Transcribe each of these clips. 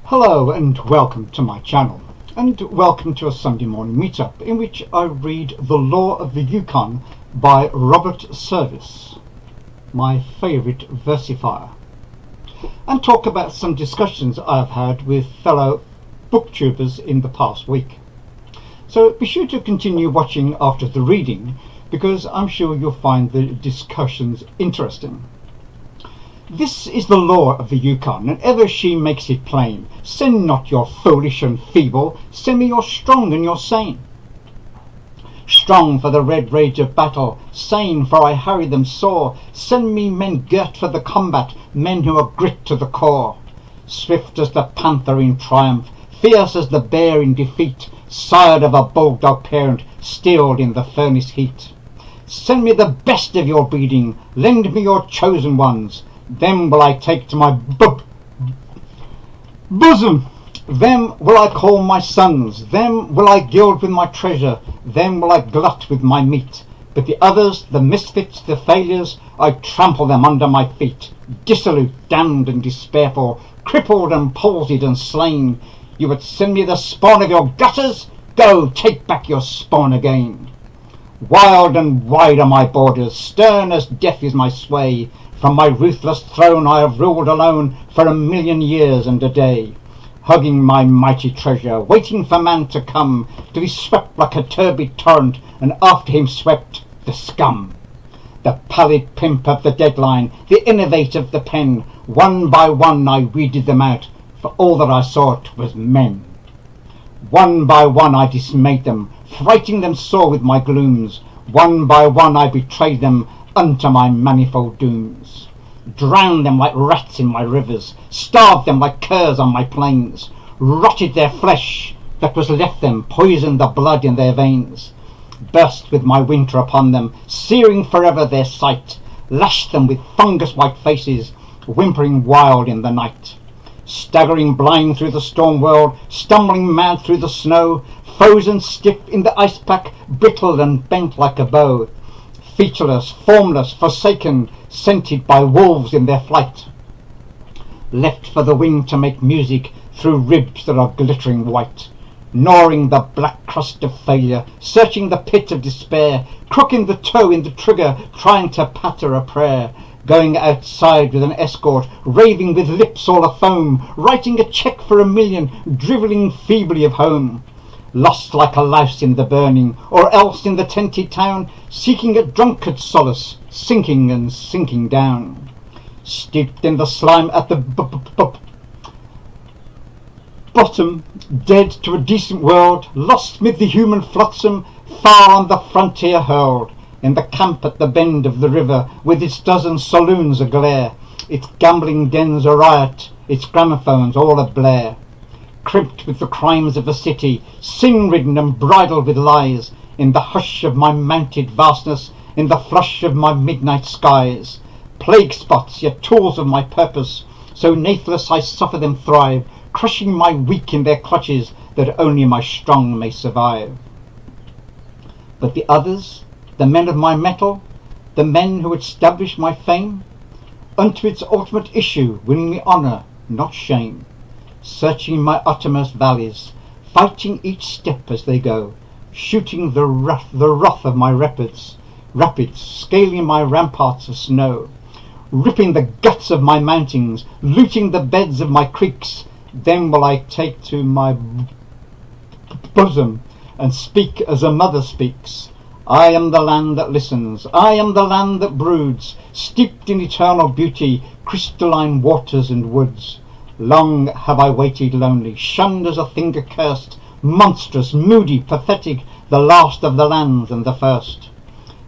Hello and welcome to my channel, and welcome to a Sunday morning meetup in which I read The Law of the Yukon by Robert Service, my favourite versifier, and talk about some discussions I've had with fellow booktubers in the past week. So be sure to continue watching after the reading, because I'm sure you'll find the discussions interesting. This is the law of the Yukon, and ever she makes it plain. Send not your foolish and feeble, send me your strong and your sane. Strong for the red rage of battle, sane for I harry them sore. Send me men girt for the combat, men who are grit to the core. Swift as the panther in triumph, fierce as the bear in defeat, sired of a bulldog parent, steeled in the furnace heat. Send me the best of your breeding, lend me your chosen ones. Them will I take to my bosom, them will I call my sons, them will I gild with my treasure, them will I glut with my meat. But the others, the misfits, the failures, I trample them under my feet. Dissolute, damned and despairful, crippled and palsied and slain, you would send me the spawn of your gutters? Go, take back your spawn again. Wild and wide are my borders, stern as death is my sway. From my ruthless throne I have ruled alone for 1,000,000 years and a day, hugging my mighty treasure, waiting for man to come, to be swept like a turbid torrent, and after him swept the scum. The pallid pimp of the deadline, the innovate of the pen, one by one I weeded them out, for all that I sought was men. One by one I dismayed them, frighting them sore with my glooms. One by one I betrayed them unto my manifold dooms. Drowned them like rats in my rivers, starved them like curs on my plains, rotted their flesh that was left them, poisoned the blood in their veins, burst with my winter upon them, searing forever their sight, lashed them with fungus white faces, whimpering wild in the night. Staggering blind through the storm world, stumbling mad through the snow, frozen stiff in the ice pack, brittle and bent like a bow, featureless, formless, forsaken, scented by wolves in their flight, left for the wind to make music through ribs that are glittering white, gnawing the black crust of failure, searching the pit of despair, crooking the toe in the trigger, trying to patter a prayer, going outside with an escort, raving with lips all afoam, writing a cheque for 1,000,000, drivelling feebly of home. Lost like a louse in the burning, or else in the tented town, seeking a drunkard's solace, sinking and sinking down. Steeped in the slime at the bottom, dead to a decent world, lost mid the human flotsam, far on the frontier hurled, in the camp at the bend of the river, with its dozen saloons aglare, its gambling dens a riot, its gramophones all ablare. Crimped with the crimes of a city, sin-ridden and bridled with lies, in the hush of my mounted vastness, in the flush of my midnight skies. Plague spots, yet tools of my purpose, so nathless I suffer them thrive, crushing my weak in their clutches, that only my strong may survive. But the others, the men of my mettle, the men who establish my fame, unto its ultimate issue winning me honour, not shame, searching my uttermost valleys, fighting each step as they go, shooting the wrath of my rapids, scaling my ramparts of snow, ripping the guts of my mountains, looting the beds of my creeks. Then will I take to my bosom and speak as a mother speaks. I am the land that listens, I am the land that broods, steeped in eternal beauty, crystalline waters and woods. Long have I waited lonely, shunned as a thing accursed, monstrous, moody, pathetic, the last of the lands and the first.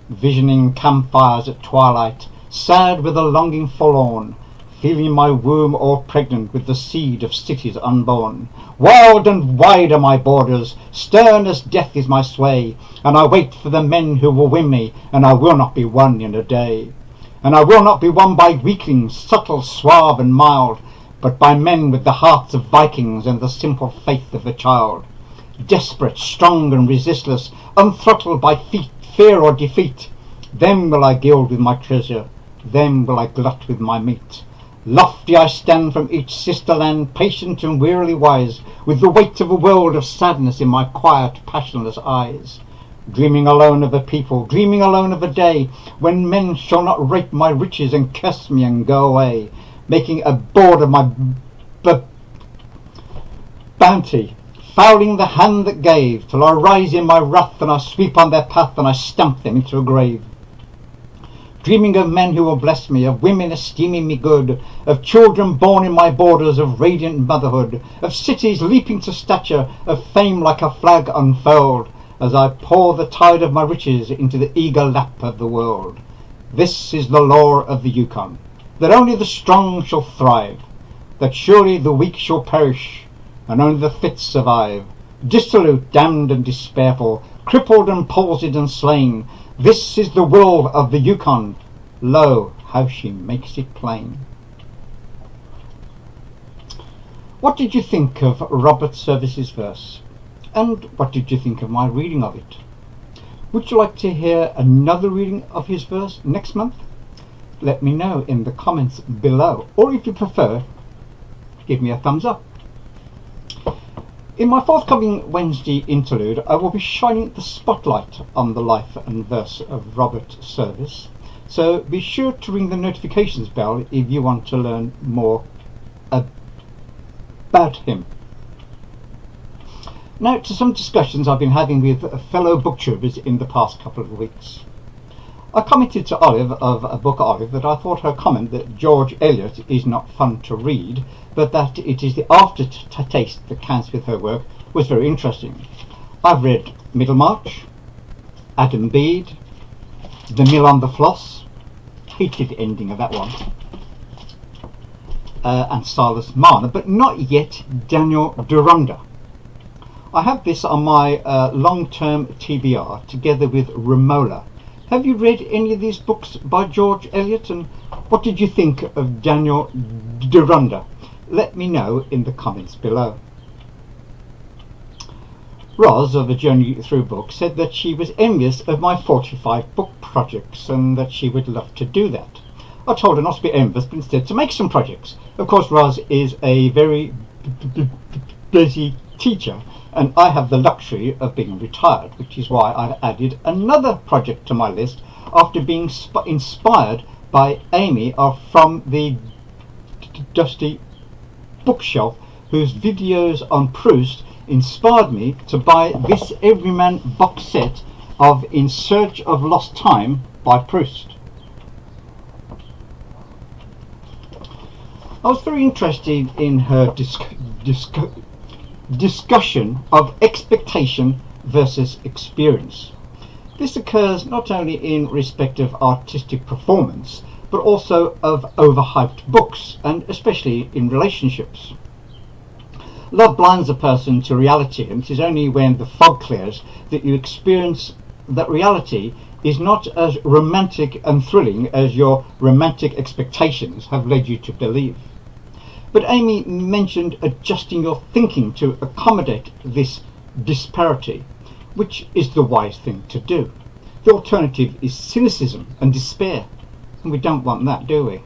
Visioning campfires at twilight, sad with a longing forlorn, feeling my womb all pregnant with the seed of cities unborn. Wild and wide are my borders, stern as death is my sway, and I wait for the men who will win me, and I will not be won in a day. And I will not be won by weaklings, subtle, suave and mild, but by men with the hearts of Vikings and the simple faith of a child. Desperate, strong and resistless, unthrottled by fear or defeat, them will I gild with my treasure, them will I glut with my meat. Lofty I stand from each sister land, patient and wearily wise, with the weight of a world of sadness in my quiet, passionless eyes. Dreaming alone of a people, dreaming alone of a day when men shall not rape my riches and curse me and go away, making a bawd of my bounty, fouling the hand that gave, till I rise in my wrath and I sweep on their path and I stamp them into a grave. Dreaming of men who will bless me, of women esteeming me good, of children born in my borders, of radiant motherhood, of cities leaping to stature, of fame like a flag unfurled, as I pour the tide of my riches into the eager lap of the world. This is the law of the Yukon, that only the strong shall thrive, that surely the weak shall perish, and only the fit survive. Dissolute, damned and despairful, crippled and palsied and slain, this is the will of the Yukon. Lo, how she makes it plain. What did you think of Robert Service's verse? And what did you think of my reading of it? Would you like to hear another reading of his verse next month? Let me know in the comments below, or if you prefer, give me a thumbs up. In my forthcoming Wednesday interlude, I will be shining the spotlight on the life and verse of Robert Service, so be sure to ring the notifications bell if you want to learn more about him. Now to some discussions I've been having with fellow booktubers in the past couple of weeks. I commented to Olive of a book Olive that I thought her comment that George Eliot is not fun to read, but that it is the aftertaste that counts with her work, was very interesting. I've read Middlemarch, Adam Bede, The Mill on the Floss, hated the ending of that one, and Silas Marner, but not yet Daniel Deronda. I have this on my long-term TBR together with Romola. Have you read any of these books by George Eliot, and what did you think of Daniel Deronda? Let me know in the comments below. Roz of A Journey Through Books said that she was envious of my 45 book projects and that she would love to do that. I told her not to be envious, but instead to make some projects. Of course, Roz is a very busy teacher, and I have the luxury of being retired, which is why I've added another project to my list after being inspired by Amy from the Dusty Bookshelf, whose videos on Proust inspired me to buy this Everyman box set of In Search of Lost Time by Proust. I was very interested in her discussion of expectation versus experience. This occurs not only in respect of artistic performance, but also of overhyped books, and especially in relationships. Love blinds a person to reality, and it is only when the fog clears that you experience that reality is not as romantic and thrilling as your romantic expectations have led you to believe. But Amy mentioned adjusting your thinking to accommodate this disparity, which is the wise thing to do. The alternative is cynicism and despair, and we don't want that, do we?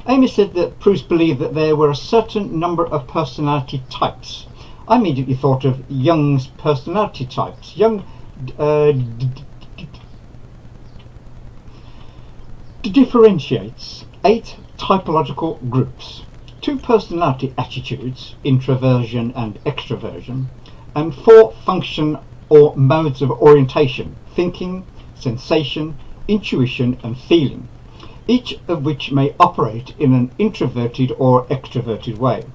Amy said that Proust believed that there were a certain number of personality types. I immediately thought of Jung's personality types. Jung differentiates 8 typological groups, 2 personality attitudes, introversion and extroversion, and 4 function or modes of orientation, thinking, sensation, intuition and feeling, each of which may operate in an introverted or extroverted way.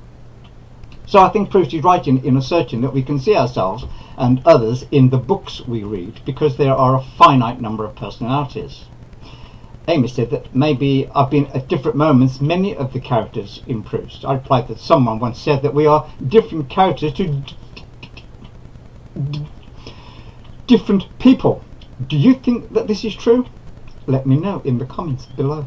So I think Proust is right in asserting that we can see ourselves and others in the books we read because there are a finite number of personalities. Amy said that maybe I've been at different moments many of the characters in Proust. I replied that someone once said that we are different characters to different people. Do you think that this is true? Let me know in the comments below.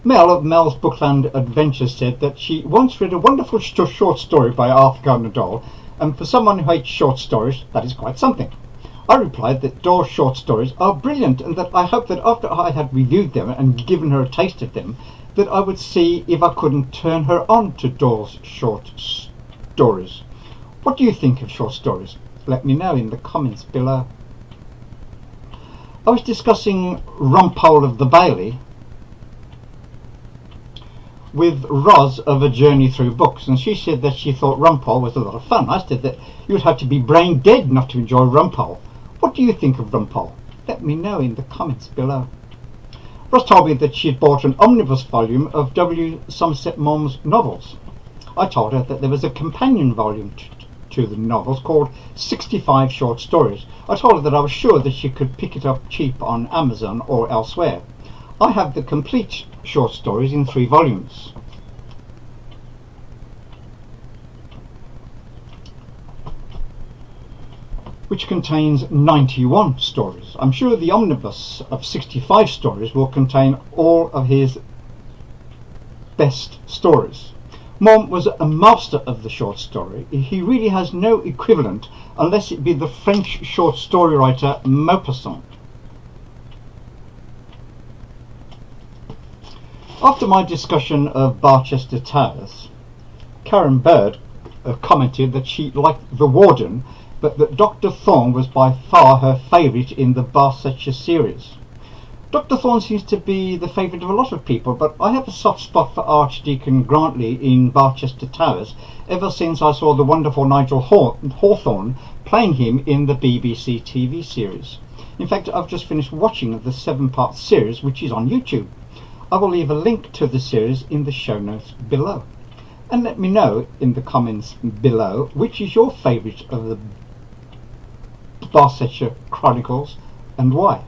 Mel of Mel's Bookland Adventures said that she once read a wonderful short story by Arthur Gardner Doyle, and for someone who hates short stories, that is quite something. I replied that Dora's short stories are brilliant and that I hoped that after I had reviewed them and given her a taste of them, that I would see if I couldn't turn her on to Dora's short stories. What do you think of short stories? Let me know in the comments below. I was discussing Rumpole of the Bailey with Roz of A Journey Through Books, and she said that she thought Rumpole was a lot of fun. I said that you would have to be brain dead not to enjoy Rumpole. What do you think of Rumpole? Let me know in the comments below. Roz told me that she had bought an omnibus volume of W. Somerset Maugham's novels. I told her that there was a companion volume to the novels called 65 Short Stories. I told her that I was sure that she could pick it up cheap on Amazon or elsewhere. I have the complete short stories in 3 volumes. Which contains 91 stories. I'm sure the omnibus of 65 stories will contain all of his best stories. Maugham was a master of the short story. He really has no equivalent unless it be the French short story writer Maupassant. After my discussion of Barchester Towers, Karen Bird commented that she liked The Warden, but that Dr. Thorne was by far her favourite in the Barchester series. Dr. Thorne seems to be the favourite of a lot of people, but I have a soft spot for Archdeacon Grantley in Barchester Towers ever since I saw the wonderful Nigel Hawthorne playing him in the BBC TV series. In fact, I've just finished watching the 7-part series, which is on YouTube. I will leave a link to the series in the show notes below. And let me know in the comments below which is your favourite of the Barchester Chronicles and why.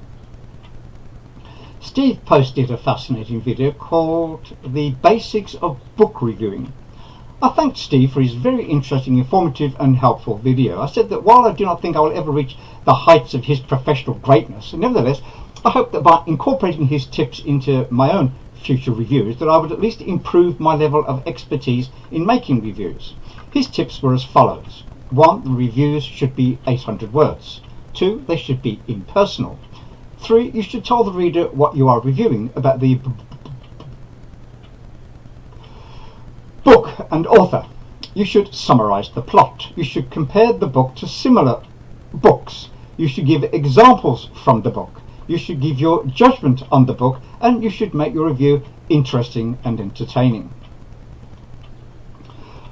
Steve posted a fascinating video called The Basics of Book Reviewing. I thanked Steve for his very interesting, informative and helpful video. I said that while I do not think I will ever reach the heights of his professional greatness, nevertheless I hope that by incorporating his tips into my own future reviews that I would at least improve my level of expertise in making reviews. His tips were as follows. 1. The reviews should be 800 words. 2. They should be impersonal. 3. You should tell the reader what you are reviewing about the book and author. You should summarize the plot. You should compare the book to similar books. You should give examples from the book. You should give your judgment on the book, and you should make your review interesting and entertaining.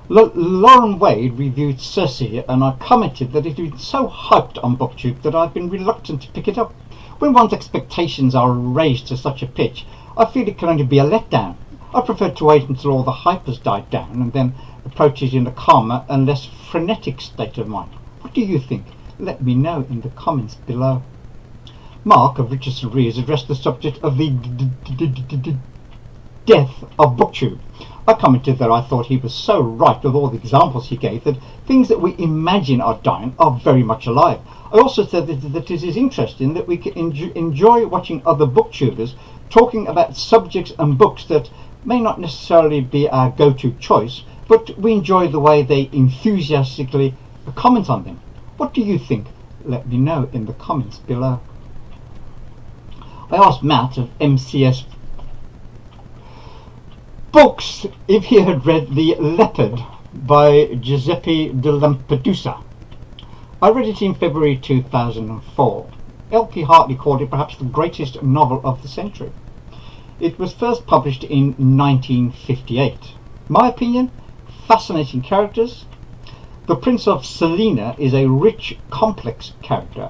Lauren Wade reviewed Circe, and I commented that it had been so hyped on BookTube that I've been reluctant to pick it up. When one's expectations are raised to such a pitch, I feel it can only be a letdown. I prefer to wait until all the hype has died down and then approach it in a calmer and less frenetic state of mind. What do you think? Let me know in the comments below. Mark of Richardson Rees addressed the subject of the death of BookTube. I commented that I thought he was so right with all the examples he gave that things that we imagine are dying are very much alive. I also said that it is interesting that we can enjoy watching other booktubers talking about subjects and books that may not necessarily be our go-to choice, but we enjoy the way they enthusiastically comment on them. What do you think? Let me know in the comments below. I asked Matt of MCS Books if he had read The Leopard by Giuseppe de Lampedusa. I read it in February 2004. L.P. Hartley called it perhaps the greatest novel of the century. It was first published in 1958. My opinion, fascinating characters. The Prince of Selina is a rich, complex character.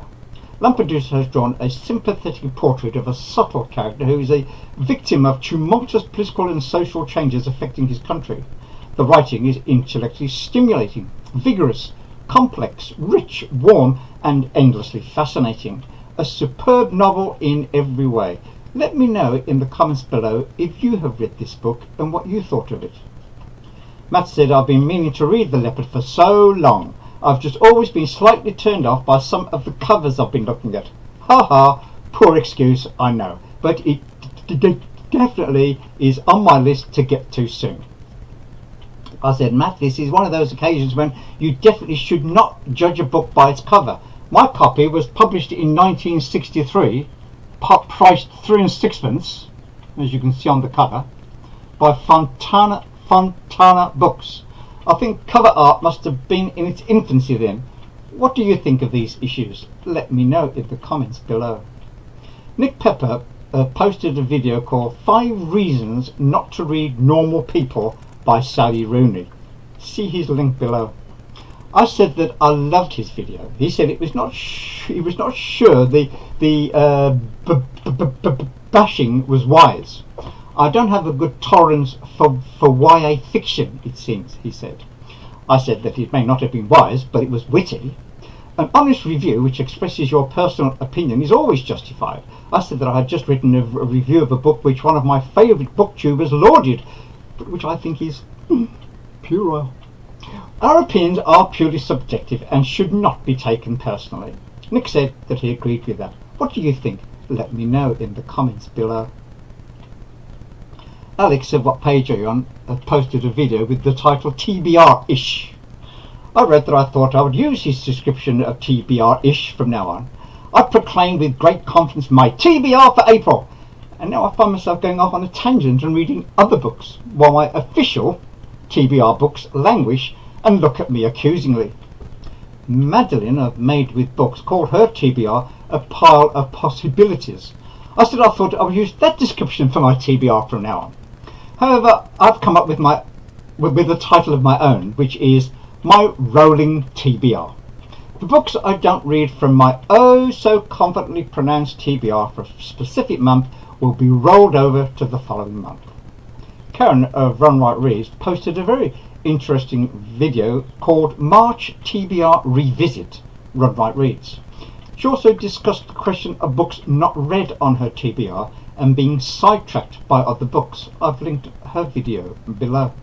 Lampedusa has drawn a sympathetic portrait of a subtle character who is a victim of tumultuous political and social changes affecting his country. The writing is intellectually stimulating, vigorous, complex, rich, warm, and endlessly fascinating. A superb novel in every way. Let me know in the comments below if you have read this book and what you thought of it. Matt said, I've been meaning to read The Leopard for so long. I've just always been slightly turned off by some of the covers I've been looking at. Ha ha, poor excuse, I know, but it definitely is on my list to get to soon. I said, Matt, this is one of those occasions when you definitely should not judge a book by its cover. My copy was published in 1963, priced 3 and 6pence, as you can see on the cover, by Fontana Books. I think cover art must have been in its infancy then. What do you think of these issues? Let me know in the comments below. Nick Pepper posted a video called 5 Reasons Not to Read Normal People by Sally Rooney. See his link below. I said that I loved his video. He said he was not sure the bashing was wise. I don't have a good tolerance for YA fiction, it seems, he said. I said that it may not have been wise, but it was witty. An honest review which expresses your personal opinion is always justified. I said that I had just written a review of a book which one of my favourite booktubers lauded, but which I think is puerile. Our opinions are purely subjective and should not be taken personally. Nick said that he agreed with that. What do you think? Let me know in the comments below. Alex of What Page Are You On posted a video with the title TBR-ish. I read that I thought I would use his description of TBR-ish from now on. I proclaimed with great confidence my TBR for April, and now I find myself going off on a tangent and reading other books, while my official TBR books languish and look at me accusingly. Madeline of Made With Books called her TBR a pile of possibilities. I said I thought I would use that description for my TBR from now on. However, I've come up with a title of my own, which is my rolling TBR. The books I don't read from my oh so confidently pronounced TBR for a specific month will be rolled over to the following month. Karen of Run Right Reads posted a very interesting video called March TBR Revisit Run Right Reads. She also discussed the question of books not read on her TBR and being sidetracked by other books. I've linked her video below.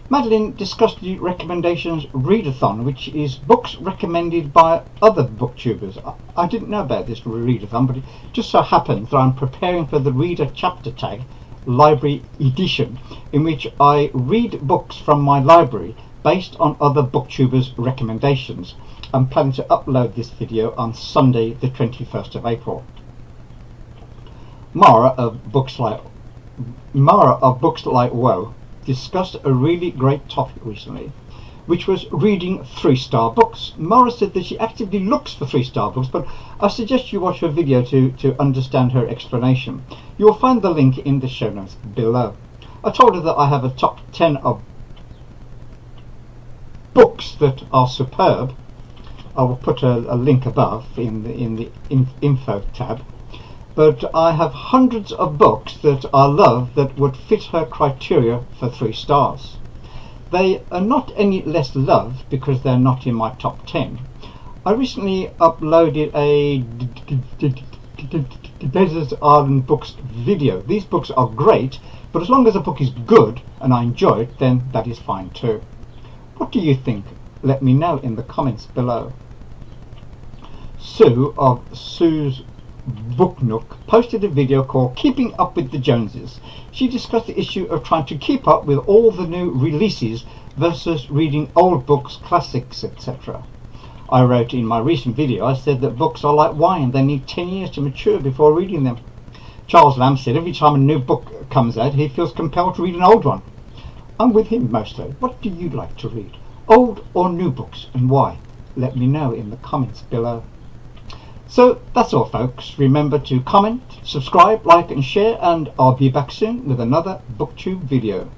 Madeline discussed the recommendations readathon, which is books recommended by other booktubers. I didn't know about this readathon, but it just so happens that I'm preparing for the Reader Chapter Tag Library Edition, in which I read books from my library based on other booktubers' recommendations. I'm planning to upload this video on Sunday the 21st of April. Mara of Books Like Woe discussed a really great topic recently, which was reading 3-star books. Mara said that she actively looks for 3-star books, but I suggest you watch her video to understand her explanation. You will find the link in the show notes below. I told her that I have a top 10 of books that are superb. I will put a link above in the info tab. But I have hundreds of books that I love that would fit her criteria for 3 stars. They are not any less loved because they're not in my top 10. I recently uploaded a Desert Island Books video. These books are great, but as long as a book is good and I enjoy it, then that is fine too. What do you think? Let me know in the comments below. Sue of Sue's Book Nook posted a video called Keeping Up with the Joneses. She discussed the issue of trying to keep up with all the new releases versus reading old books, classics, etc. I wrote in my recent video, I said that books are like wine, they need 10 years to mature before reading them. Charles Lamb said every time a new book comes out he feels compelled to read an old one. I'm with him mostly. What do you like to read? Old or new books, and why? Let me know in the comments below. So that's all folks. Remember to comment, subscribe, like and share, and I'll be back soon with another BookTube video.